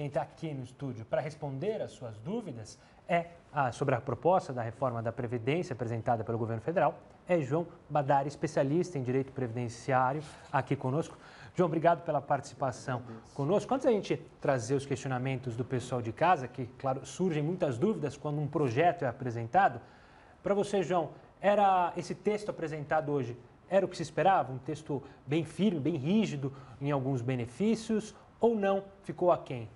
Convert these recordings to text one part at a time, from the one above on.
quem está aqui no estúdio para responder as suas dúvidas sobre a proposta da reforma da Previdência apresentada pelo governo federal é João Badari, especialista em direito previdenciário, aqui conosco. João, obrigado pela participação conosco. Antes da gente trazer os questionamentos do pessoal de casa, que, claro, surgem muitas dúvidas quando um projeto é apresentado, para você, João, era esse texto apresentado hoje, era o que se esperava? Um texto bem firme, bem rígido em alguns benefícios ou não ficou aquém?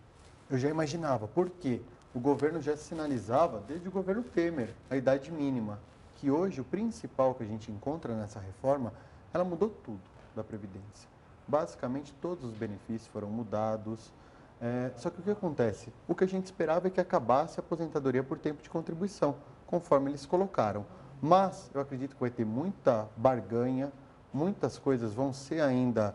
Eu já imaginava, porque o governo já sinalizava, desde o governo Temer, a idade mínima, que hoje o principal que a gente encontra nessa reforma, ela mudou tudo da Previdência. Basicamente, todos os benefícios foram mudados. Só que o que acontece? O que a gente esperava é que acabasse a aposentadoria por tempo de contribuição, conforme eles colocaram. Mas eu acredito que vai ter muita barganha, muitas coisas vão ser ainda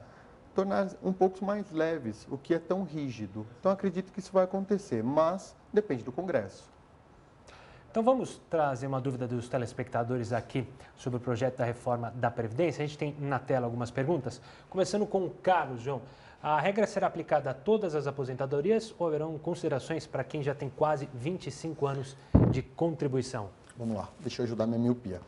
tornar um pouco mais leves, o que é tão rígido. Então, acredito que isso vai acontecer, mas depende do Congresso. Então, vamos trazer uma dúvida dos telespectadores aqui sobre o projeto da reforma da Previdência. A gente tem na tela algumas perguntas, começando com o Carlos, João. A regra será aplicada a todas as aposentadorias ou haverão considerações para quem já tem quase 25 anos de contribuição? Vamos lá, deixa eu ajudar minha miopia.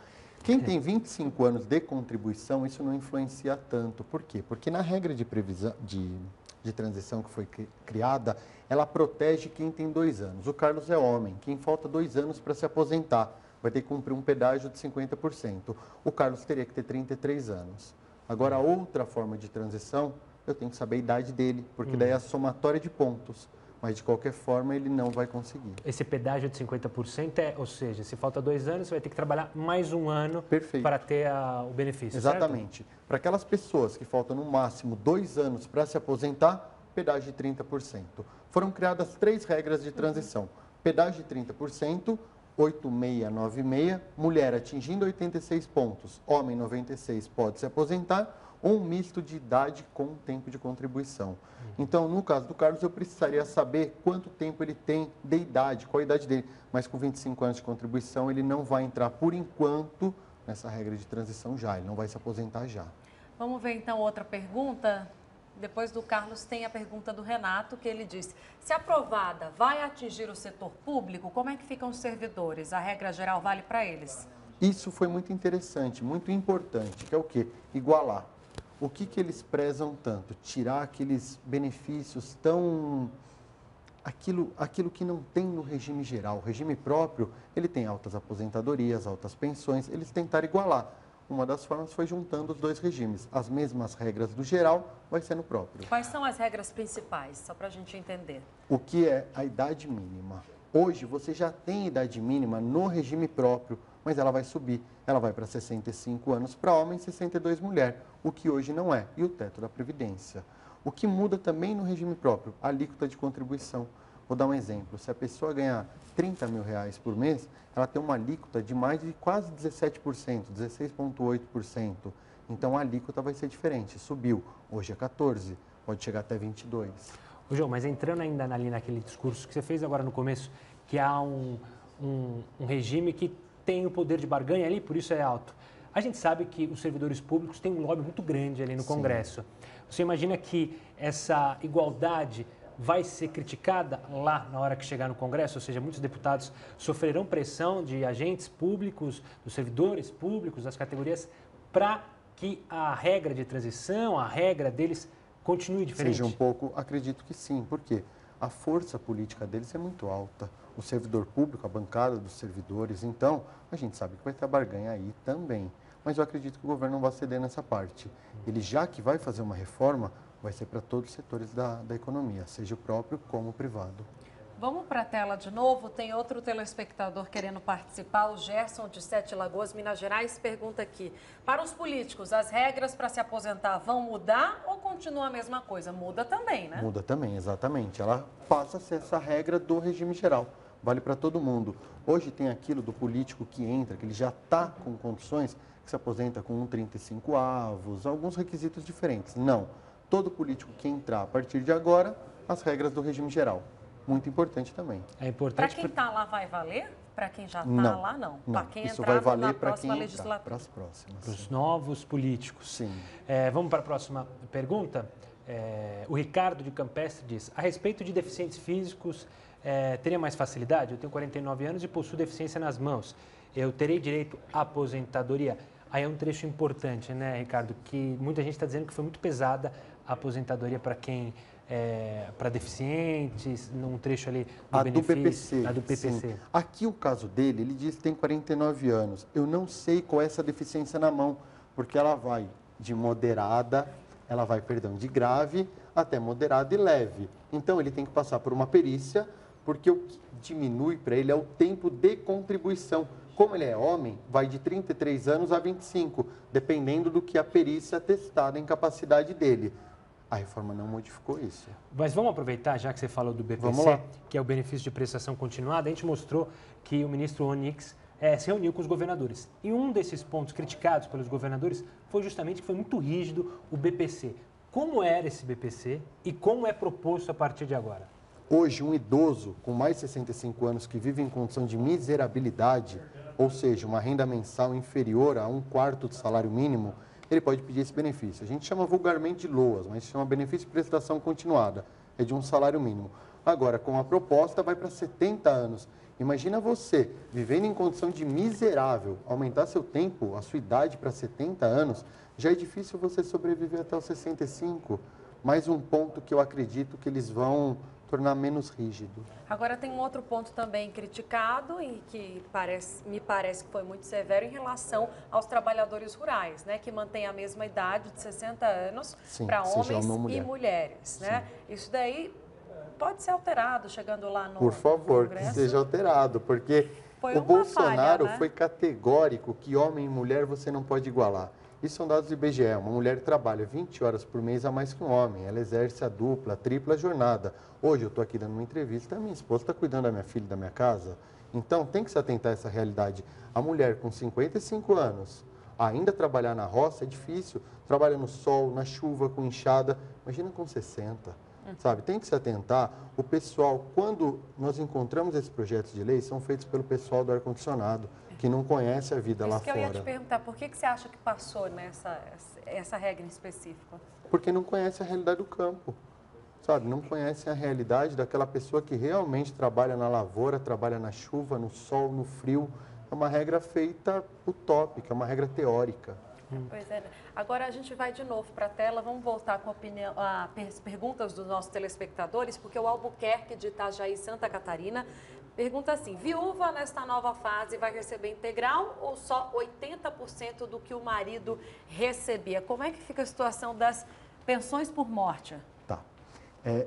Quem tem 25 anos de contribuição, isso não influencia tanto. Por quê? Porque na regra de transição que foi criada, ela protege quem tem 2 anos. O Carlos é homem, quem falta 2 anos para se aposentar vai ter que cumprir um pedágio de 50%. O Carlos teria que ter 33 anos. Agora, a outra forma de transição, eu tenho que saber a idade dele, porque daí é a somatória de pontos. Mas, de qualquer forma, ele não vai conseguir. Esse pedágio de 50% ou seja, se falta 2 anos, você vai ter que trabalhar mais um ano para ter o benefício, exatamente. Certo? Para aquelas pessoas que faltam no máximo 2 anos para se aposentar, pedágio de 30%. Foram criadas 3 regras de transição. Pedágio de 30%, 8696, mulher atingindo 86 pontos, homem 96 pode se aposentar, ou um misto de idade com tempo de contribuição. Então, no caso do Carlos, eu precisaria saber quanto tempo ele tem de idade, qual a idade dele. Mas com 25 anos de contribuição, ele não vai entrar, por enquanto, nessa regra de transição já. Ele não vai se aposentar já. Vamos ver, então, outra pergunta. Depois do Carlos, tem a pergunta do Renato, que ele disse: se aprovada, vai atingir o setor público? Como é que ficam os servidores? A regra geral vale para eles? Isso foi muito interessante, muito importante, que é o quê? Igualar. O que eles prezam tanto? Tirar aqueles benefícios tão... Aquilo que não tem no regime geral. O regime próprio, ele tem altas aposentadorias, altas pensões, eles tentaram igualar. Uma das formas foi juntando os 2 regimes. As mesmas regras do geral vai ser no próprio. Quais são as regras principais, só para a gente entender? O que é a idade mínima? Hoje, você já tem idade mínima no regime próprio, mas ela vai subir. Ela vai para 65 anos para homem e 62 mulher, o que hoje não é. E o teto da Previdência. O que muda também no regime próprio, a alíquota de contribuição. Vou dar um exemplo. Se a pessoa ganhar R$30 mil por mês, ela tem uma alíquota de mais de quase 17%, 16,8%. Então, a alíquota vai ser diferente. Subiu. Hoje é 14%, pode chegar até 22%. Ô, João, mas entrando ainda ali naquele discurso que você fez agora no começo, que há um regime que tem o poder de barganha ali, por isso é alto. A gente sabe que os servidores públicos têm um lobby muito grande ali no Congresso. Você imagina que essa igualdade vai ser criticada lá na hora que chegar no Congresso? Ou seja, muitos deputados sofrerão pressão de agentes públicos, dos servidores públicos, das categorias, para que a regra de transição, a regra deles continue diferente? Seja um pouco, acredito que sim. Por quê? A força política deles é muito alta. O servidor público, a bancada dos servidores, então, a gente sabe que vai ter a barganha aí também. Mas eu acredito que o governo não vai ceder nessa parte. Ele, já que vai fazer uma reforma, vai ser para todos os setores da economia, seja o próprio como o privado. Vamos para a tela de novo. Tem outro telespectador querendo participar. O Gerson, de Sete Lagoas, Minas Gerais, pergunta aqui: para os políticos, as regras para se aposentar vão mudar ou continua a mesma coisa? Muda também, né? Muda também, exatamente. Ela passa a ser essa regra do regime geral. Vale para todo mundo. Hoje tem aquilo do político que entra, que ele já está com condições, que se aposenta com 1,35 avos, alguns requisitos diferentes. Não. Todo político que entrar a partir de agora, as regras do regime geral. Muito importante também. É importante. Para quem está lá vai valer? Para quem já está lá, não. Para quem isso entrar vai valer na para próxima quem legislatura. para as próximas. Para os novos políticos. Sim. Vamos para a próxima pergunta. O Ricardo de Campestre diz, a respeito de deficientes físicos, teria mais facilidade? Eu tenho 49 anos e possuo deficiência nas mãos. Eu terei direito à aposentadoria? Aí é um trecho importante, né, Ricardo? Que muita gente está dizendo que foi muito pesada a aposentadoria para quem... para deficientes, num trecho ali do benefício, a do PPC. Sim. Aqui o caso dele, ele diz que tem 49 anos. Eu não sei qual é essa deficiência na mão, porque ela vai de moderada, de grave até moderada e leve. Então ele tem que passar por uma perícia, porque o que diminui para ele é o tempo de contribuição. Como ele é homem, vai de 33 anos a 25, dependendo do que a perícia atestar da incapacidade dele. A reforma não modificou isso. Mas vamos aproveitar, já que você falou do BPC, que é o benefício de prestação continuada, a gente mostrou que o ministro Onyx se reuniu com os governadores. E um desses pontos criticados pelos governadores foi justamente que foi muito rígido o BPC. Como era esse BPC e como é proposto a partir de agora? Hoje, um idoso com mais de 65 anos que vive em condição de miserabilidade, ou seja, uma renda mensal inferior a 1/4 do salário mínimo, ele pode pedir esse benefício. A gente chama vulgarmente de LOAS, mas chama benefício de prestação continuada, é de um salário mínimo. Agora, com a proposta, vai para 70 anos. Imagina você, vivendo em condição de miserável, aumentar seu tempo, a sua idade para 70 anos, já é difícil você sobreviver até os 65. Mais um ponto que eu acredito que eles vão tornar menos rígido. Agora tem um outro ponto também criticado e que me parece que foi muito severo em relação aos trabalhadores rurais, né, que mantém a mesma idade de 60 anos para homens e mulheres, né? Isso daí pode ser alterado chegando lá no Por favor, que seja alterado, porque o Bolsonaro foi categórico que homem e mulher você não pode igualar. Isso são dados do IBGE. Uma mulher trabalha 20 horas por mês a mais que um homem. Ela exerce a dupla, a tripla jornada. Hoje eu estou aqui dando uma entrevista, a minha esposa está cuidando da minha filha e da minha casa. Então tem que se atentar a essa realidade. A mulher com 55 anos ainda trabalhar na roça é difícil. Trabalha no sol, na chuva, com enxada. Imagina com 60. Sabe, tem que se atentar. O pessoal, quando nós encontramos esses projetos de lei, são feitos pelo pessoal do ar-condicionado, que não conhece a vida lá fora. Isso que eu ia te perguntar, por que você acha que passou essa regra em específico? Porque não conhece a realidade do campo, sabe? Não conhece a realidade daquela pessoa que realmente trabalha na lavoura, trabalha na chuva, no sol, no frio. É uma regra feita utópica, é uma regra teórica. Pois é. Agora a gente vai de novo para a tela, vamos voltar com as perguntas dos nossos telespectadores, porque o Albuquerque de Itajaí, Santa Catarina, pergunta assim, viúva nesta nova fase vai receber integral ou só 80% do que o marido recebia? Como é que fica a situação das pensões por morte? Tá.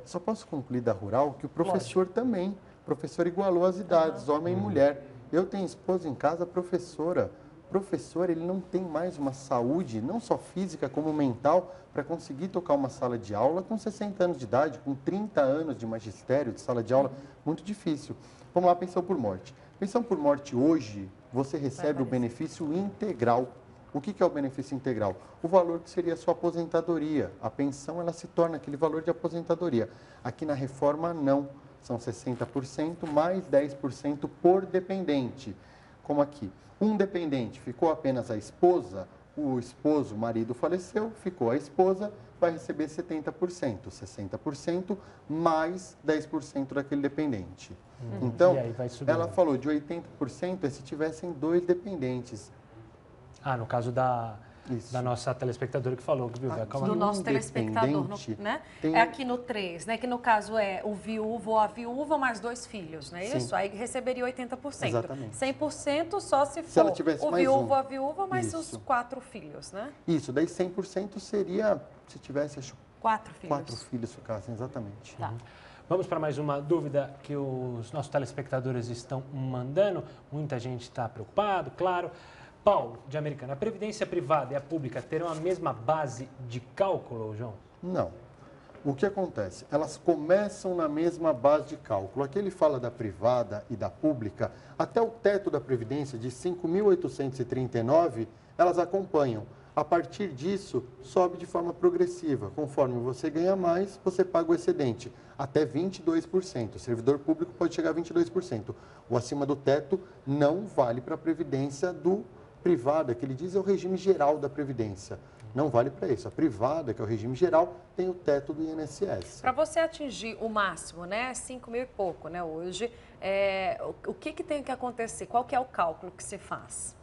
Só posso concluir da rural que o professor também, o professor igualou as idades, homem e mulher. Eu tenho esposa em casa, professora. Professor, ele não tem mais uma saúde, não só física como mental, para conseguir tocar uma sala de aula com 60 anos de idade, com 30 anos de magistério, de sala de aula, muito difícil. Vamos lá, pensão por morte. Pensão por morte hoje, você recebe o benefício integral. O que é o benefício integral? O valor que seria a sua aposentadoria. A pensão, ela se torna aquele valor de aposentadoria. Aqui na reforma, não. São 60% mais 10% por dependente. Como aqui. Um dependente ficou apenas a esposa, o esposo, o marido faleceu, ficou a esposa, vai receber 70%, 60% mais 10% daquele dependente. Então, ela falou de 80% se tivessem 2 dependentes. No caso da nossa telespectadora que falou. Do nosso telespectador, né? É aqui no 3, né? Que no caso é o viúvo ou a viúva mais 2 filhos, não é isso? Aí receberia 80%. Exatamente. 100% só se for o viúvo ou a viúva mais os 4 filhos, né? Isso, daí 100% seria se tivesse, acho, 4 filhos. 4 filhos ficassem, exatamente. Tá. Vamos para mais uma dúvida que os nossos telespectadores estão mandando. Muita gente está preocupado, claro. Paulo, de Americana, a previdência privada e a pública terão a mesma base de cálculo, João? Não. O que acontece? Elas começam na mesma base de cálculo. Aqui ele fala da privada e da pública. Até o teto da previdência de 5.839, elas acompanham. A partir disso, sobe de forma progressiva. Conforme você ganha mais, você paga o excedente. Até 22%. O servidor público pode chegar a 22%. O acima do teto não vale para a previdência do privada, que ele diz é o regime geral da Previdência. não vale para isso. A privada, que é o regime geral, tem o teto do INSS. Para você atingir o máximo, né, 5 mil e pouco, né, hoje, o que tem que acontecer? Qual que é o cálculo que se faz?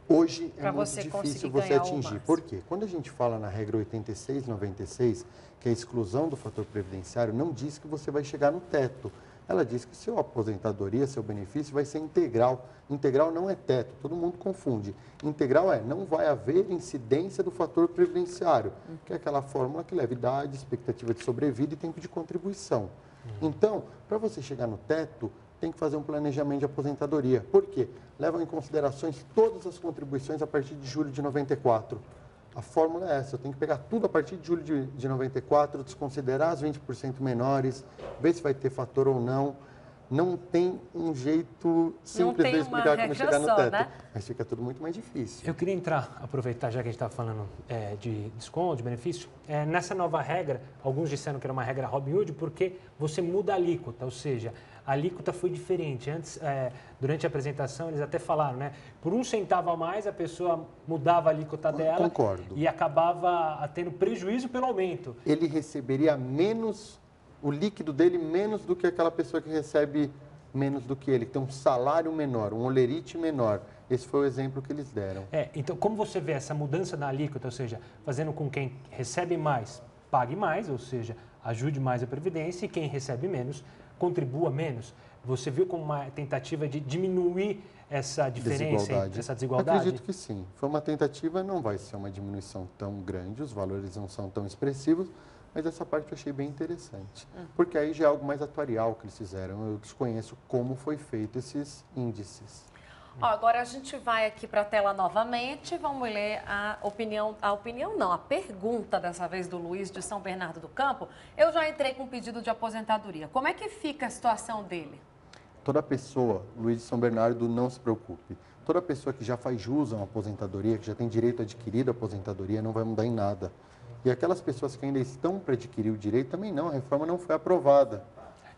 Hoje é muito difícil você atingir. Por quê? Quando a gente fala na regra 8696, que é a exclusão do fator previdenciário, não diz que você vai chegar no teto. Ela diz que sua aposentadoria, seu benefício vai ser integral. Integral não é teto, todo mundo confunde. Integral não vai haver incidência do fator previdenciário, que é aquela fórmula que leva idade, expectativa de sobrevida e tempo de contribuição. Então, para você chegar no teto, tem que fazer um planejamento de aposentadoria. Por quê? Levam em considerações todas as contribuições a partir de julho de 94. A fórmula é essa, eu tenho que pegar tudo a partir de julho de 94, desconsiderar as 20% menores, ver se vai ter fator ou não. Não tem um jeito simples de explicar como chegar no teto, né? Mas fica tudo muito mais difícil. Eu queria aproveitar, já que a gente está falando de desconto, de benefício, nessa nova regra, alguns disseram que era uma regra Robin Hood porque você muda a alíquota, ou seja, a alíquota foi diferente. Antes, durante a apresentação, eles até falaram, né? Por 1 centavo a mais, a pessoa mudava a alíquota dela. Concordo. E acabava tendo prejuízo pelo aumento. Ele receberia menos, o líquido dele menos do que aquela pessoa que recebe menos do que ele, que tem um salário menor, um holerite menor. Esse foi o exemplo que eles deram. Então, como você vê essa mudança na alíquota, ou seja, fazendo com quem recebe mais, pague mais, ou seja, ajude mais a Previdência, e quem recebe menos, contribua menos. Você viu como uma tentativa de diminuir essa diferença, essa desigualdade? Acredito que sim. Foi uma tentativa, não vai ser uma diminuição tão grande, os valores não são tão expressivos, mas essa parte eu achei bem interessante. Porque aí já é algo mais atuarial que eles fizeram. Eu desconheço como foi feito esses índices. Agora a gente vai aqui para a tela novamente, vamos ler a pergunta dessa vez do Luiz de São Bernardo do Campo. Eu já entrei com um pedido de aposentadoria. Como é que fica a situação dele? Toda pessoa, Luiz de São Bernardo, não se preocupe. Toda pessoa que já faz jus a uma aposentadoria, que já tem direito adquirido à aposentadoria, não vai mudar em nada. E aquelas pessoas que ainda estão para adquirir o direito, também não, a reforma não foi aprovada.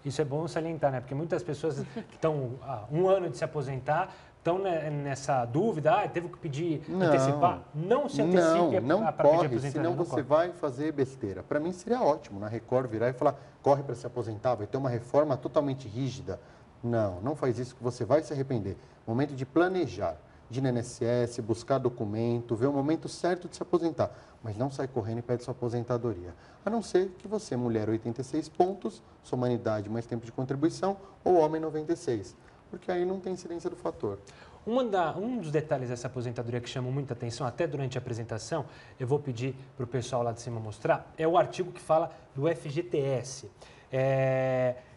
Isso é bom salientar, né? Porque muitas pessoas que estão há 1 ano de se aposentar estão nessa dúvida, teve que pedir antecipar. Não se antecipe não para pedir aposentadoria. Senão você vai fazer besteira. Para mim seria ótimo, na Record virar e falar, corre para se aposentar, vai ter uma reforma totalmente rígida. Não faz isso que você vai se arrepender. Momento de planejar, de ir no INSS, buscar documento, ver o momento certo de se aposentar. Mas não sai correndo e pede sua aposentadoria. A não ser que você, mulher, 86 pontos, sua humanidade mais tempo de contribuição, ou homem, 96. Porque aí não tem incidência do fator. Um dos detalhes dessa aposentadoria que chamou muita atenção, até durante a apresentação, eu vou pedir para o pessoal lá de cima mostrar, é o artigo que fala do FGTS.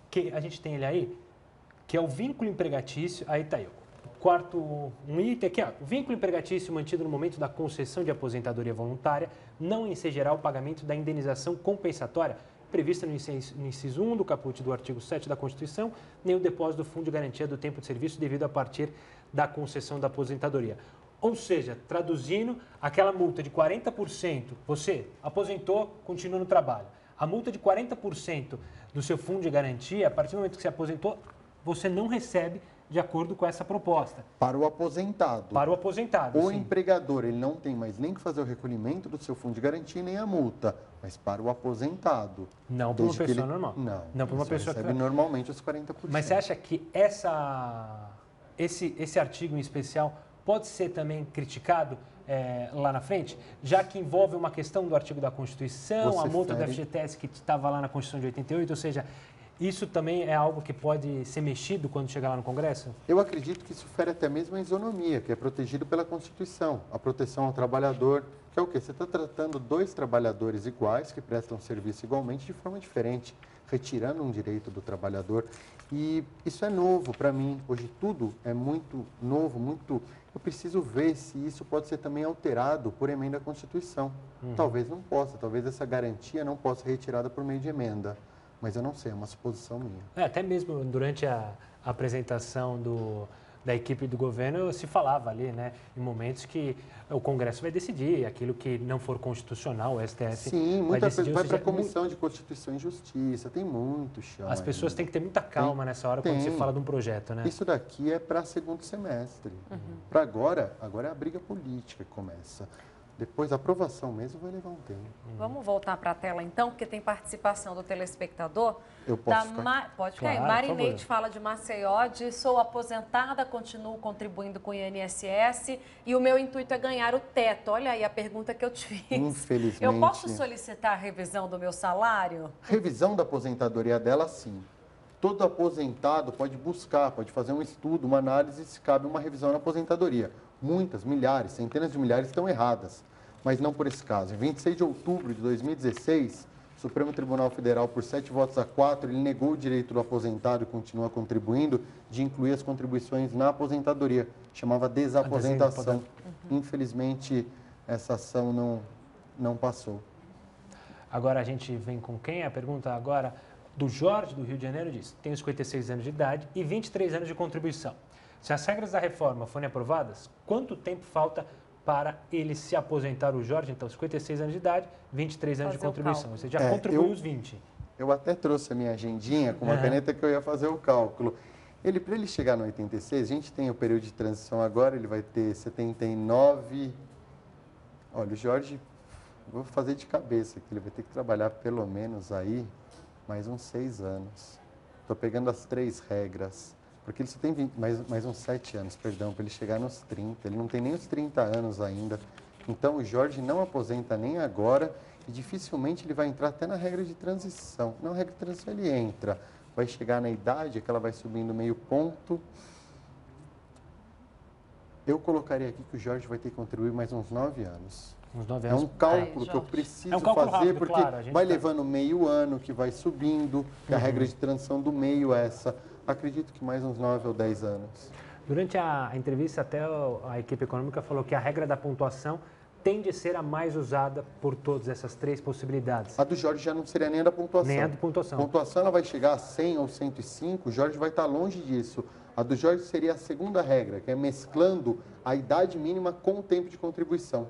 Que a gente tem ele aí, que é o vínculo empregatício, aí está eu. Um item aqui, o vínculo empregatício mantido no momento da concessão de aposentadoria voluntária não ensejará o pagamento da indenização compensatória prevista no inciso 1 do caput do artigo 7 da Constituição, nem o depósito do Fundo de Garantia do Tempo de Serviço devido a partir da concessão da aposentadoria. Ou seja, traduzindo, aquela multa de 40%, você aposentou, continua no trabalho. A multa de 40% do seu fundo de garantia, a partir do momento que você aposentou, você não recebe de acordo com essa proposta. Para o aposentado. Para o aposentado, O sim. empregador, ele não tem mais nem que fazer o recolhimento do seu fundo de garantia nem a multa, mas para o aposentado. Não para uma pessoa normal. Não para uma pessoa recebe normalmente os 40%. Mas você acha que esse artigo em especial pode ser também criticado lá na frente, já que envolve uma questão do artigo da Constituição, a multa do FGTS que estava lá na Constituição de 88, ou seja, isso também é algo que pode ser mexido quando chegar lá no Congresso? Eu acredito que isso fere até mesmo a isonomia, que é protegido pela Constituição. A proteção ao trabalhador, que é o quê? Você está tratando 2 trabalhadores iguais, que prestam serviço igualmente, de forma diferente, retirando um direito do trabalhador. E isso é novo para mim. Hoje tudo é muito novo, muito... Eu preciso ver se isso pode ser também alterado por emenda à Constituição. Talvez não possa, talvez essa garantia não possa ser retirada por meio de emenda. Mas eu não sei, é uma suposição minha. Até mesmo durante a apresentação da equipe do governo, se falava ali, né, em momentos que o Congresso vai decidir aquilo que não for constitucional, o STF Sim, vai decidir. Vai para a Comissão de Constituição e Justiça, tem muito chão. As pessoas têm que ter muita calma nessa hora quando se fala de um projeto, né? Isso daqui é para segundo semestre. Para agora é a briga política que começa. Depois, a aprovação mesmo vai levar um tempo. Vamos voltar para a tela, então, porque tem participação do telespectador. Eu posso ficar? Pode ficar. Claro, Marinete fala de Maceió, diz: sou aposentada, continuo contribuindo com o INSS e o meu intuito é ganhar o teto. Olha aí a pergunta que eu te fiz. Infelizmente. Eu posso solicitar a revisão do meu salário? Revisão da aposentadoria dela, sim. Todo aposentado pode buscar, pode fazer um estudo, uma análise se cabe uma revisão na aposentadoria. Muitas, milhares, centenas de milhares estão erradas, mas não por esse caso. Em 26 de outubro de 2016, o Supremo Tribunal Federal, por 7 votos a 4, ele negou o direito do aposentado, e continua contribuindo, de incluir as contribuições na aposentadoria. Chamava desaposentação. Infelizmente, essa ação não passou. Agora a gente vem com quem? A pergunta agora do Jorge, do Rio de Janeiro, diz: tenho 56 anos de idade e 23 anos de contribuição. Se as regras da reforma forem aprovadas, quanto tempo falta para ele se aposentar, o Jorge? Então, 56 anos de idade, 23 anos de contribuição. Você já contribuiu os 20. Eu até trouxe a minha agendinha com uma caneta que eu ia fazer o cálculo. Para ele chegar no 86, a gente tem o período de transição agora, ele vai ter 79... Olha, o Jorge, vou fazer de cabeça aqui, ele vai ter que trabalhar pelo menos aí mais uns 6 anos. Estou pegando as 3 regras, porque ele só tem mais uns 7 anos, perdão, para ele chegar nos 30. Ele não tem nem os 30 anos ainda. Então, o Jorge não aposenta nem agora e dificilmente ele vai entrar até na regra de transição. Na regra de transição ele entra, vai chegar na idade que ela vai subindo meio ponto. Eu colocaria aqui que o Jorge vai ter que contribuir mais uns 9 anos. Uns 9 É anos. um cálculo que eu preciso cálculo fazer, rápido, porque claro, vai levando meio ano, que vai subindo, que a regra de transição do meio é essa. Acredito que mais uns 9 ou 10 anos. Durante a entrevista, até a equipe econômica falou que a regra da pontuação tende a ser a mais usada por todas essas 3 possibilidades. A do Jorge já não seria nem a da pontuação. Nem a de pontuação. A pontuação ela vai chegar a 100 ou 105, o Jorge vai estar longe disso. A do Jorge seria a segunda regra, que é mesclando a idade mínima com o tempo de contribuição.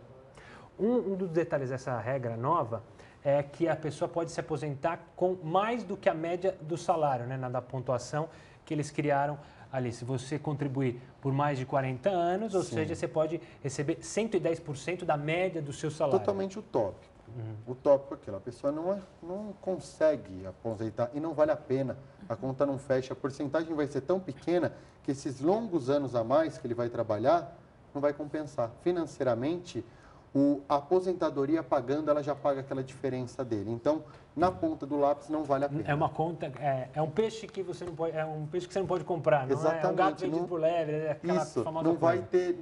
Um dos detalhes dessa regra nova é que a pessoa pode se aposentar com mais do que a média do salário, né, na da pontuação que eles criaram ali. Se você contribuir por mais de 40 anos, ou seja, você pode receber 110% da média do seu salário. Totalmente utópico. Utópico é aquilo, a pessoa não consegue aposentar e não vale a pena, a conta não fecha, a porcentagem vai ser tão pequena que esses longos anos a mais que ele vai trabalhar não vai compensar. Financeiramente, a aposentadoria pagando, ela já paga aquela diferença dele. Então, na ponta do lápis não vale a pena. É uma conta, é um peixe que você não pode, é um peixe que você não pode comprar, não Exatamente, é um gato vendido por leve, é aquela isso, famosa não vai coisa. ter,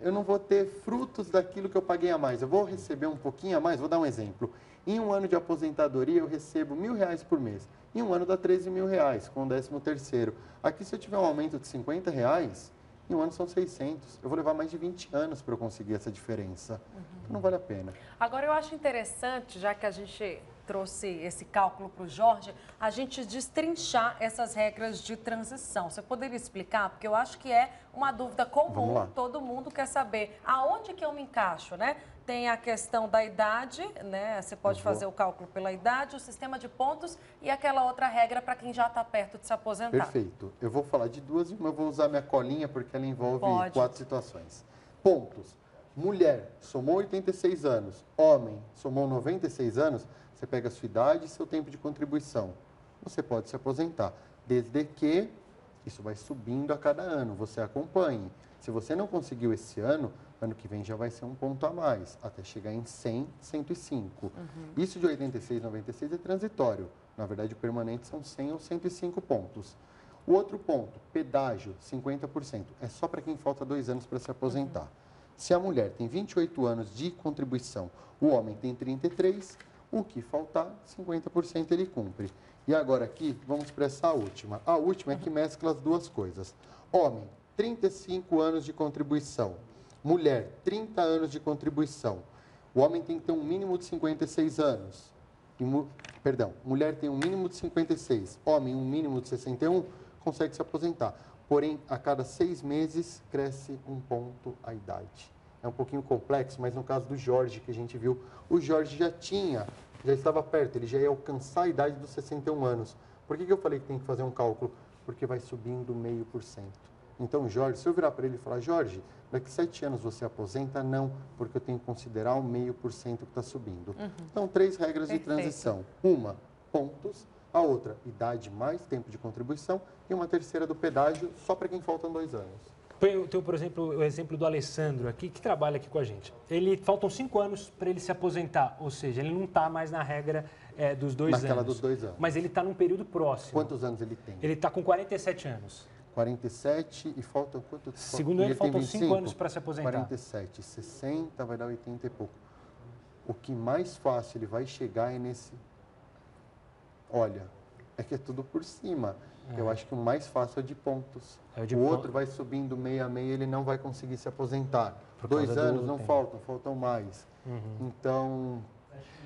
eu não vou ter frutos daquilo que eu paguei a mais. Eu vou receber um pouquinho a mais, vou dar um exemplo. Em um ano de aposentadoria, eu recebo R$1.000 por mês. Em um ano dá R$13.000, com o 13º. Aqui, se eu tiver um aumento de R$50, em um ano são 600. Eu vou levar mais de 20 anos para eu conseguir essa diferença. Então, não vale a pena. Agora, eu acho interessante, já que a gente trouxe esse cálculo para o Jorge, a gente destrinchar essas regras de transição. Você poderia explicar? Porque eu acho que é uma dúvida comum, todo mundo quer saber aonde que eu me encaixo, né? Tem a questão da idade, né? Você pode fazer o cálculo pela idade, o sistema de pontos e aquela outra regra para quem já está perto de se aposentar. Perfeito. Eu vou falar de duas, mas eu vou usar minha colinha porque ela envolve 4 situações. Pontos. Mulher, somou 86 anos. Homem, somou 96 anos. Você pega a sua idade e seu tempo de contribuição. Você pode se aposentar, desde que isso vai subindo a cada ano, você acompanhe. Se você não conseguiu esse ano, ano que vem já vai ser um ponto a mais, até chegar em 100, 105. Isso de 86, 96 é transitório. Na verdade, o permanente são 100 ou 105 pontos. O outro ponto, pedágio, 50%. É só para quem falta 2 anos para se aposentar. Se a mulher tem 28 anos de contribuição, o homem tem 33, o que faltar, 50% ele cumpre. E agora aqui, vamos para essa última. A última é que mescla as duas coisas. Homem, 35 anos de contribuição. Mulher, 30 anos de contribuição. O homem tem que ter um mínimo de 56 anos. Mulher tem um mínimo de 56. Homem, um mínimo de 61, consegue se aposentar. Porém, a cada 6 meses, cresce um ponto a idade. É um pouquinho complexo, mas no caso do Jorge, que a gente viu, o Jorge já estava perto, ele já ia alcançar a idade dos 61 anos. Por que eu falei que tem que fazer um cálculo? Porque vai subindo 0,5%. Então, Jorge, se eu virar para ele e falar, Jorge, daqui 7 anos você aposenta? Não, porque eu tenho que considerar o 0,5% que está subindo. Então, 3 regras de transição. Uma, pontos. A outra, idade mais tempo de contribuição. E uma terceira do pedágio, só para quem faltam 2 anos. Eu tenho, por exemplo, o exemplo do Alessandro aqui, que trabalha aqui com a gente. Faltam 5 anos para ele se aposentar, ou seja, ele não está mais na regra dos 2 anos. Naquela dos 2 anos. Mas ele está num período próximo. Quantos anos ele tem? Ele está com 47 anos. 47 e faltam quanto? Segundo ele, faltam 5 anos para se aposentar. 47, 60, vai dar 80 e pouco. O que mais fácil ele vai chegar é nesse... Olha, é que é tudo por cima. Eu acho que o mais fácil é de pontos. O outro vai subindo meio a meio, ele não vai conseguir se aposentar. 2 anos não faltam, faltam mais. Então,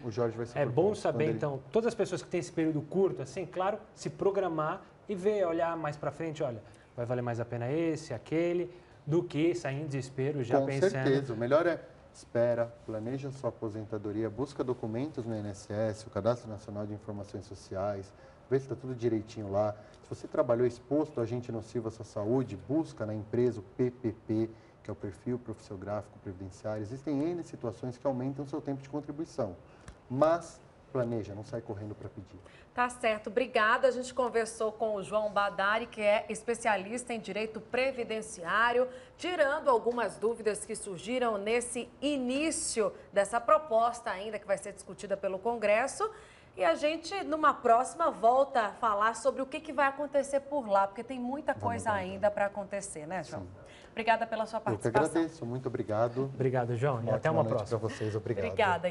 o Jorge vai ser... É bom saber, então, todas as pessoas que têm esse período curto, assim, claro, se programar e ver, olhar mais para frente, olha, vai valer mais a pena esse, aquele, do que sair em desespero já pensando... Com certeza, o melhor é espera, planeja sua aposentadoria, busca documentos no INSS, o Cadastro Nacional de Informações Sociais, vê se está tudo direitinho lá. Se você trabalhou exposto a agente nocivo à sua saúde, busca na empresa o PPP, que é o Perfil Profissiográfico Previdenciário. Existem N situações que aumentam o seu tempo de contribuição, mas planeja, não sai correndo para pedir. Tá certo, obrigada. A gente conversou com o João Badari, que é especialista em direito previdenciário, tirando algumas dúvidas que surgiram nesse início dessa proposta ainda que vai ser discutida pelo Congresso. E a gente, numa próxima, volta a falar sobre o que vai acontecer por lá, porque tem muita coisa ainda para acontecer, né, João? Sim. Obrigada pela sua participação. Eu que agradeço, muito obrigado. Obrigado, João, e até uma próxima. Para vocês, obrigado. Obrigada.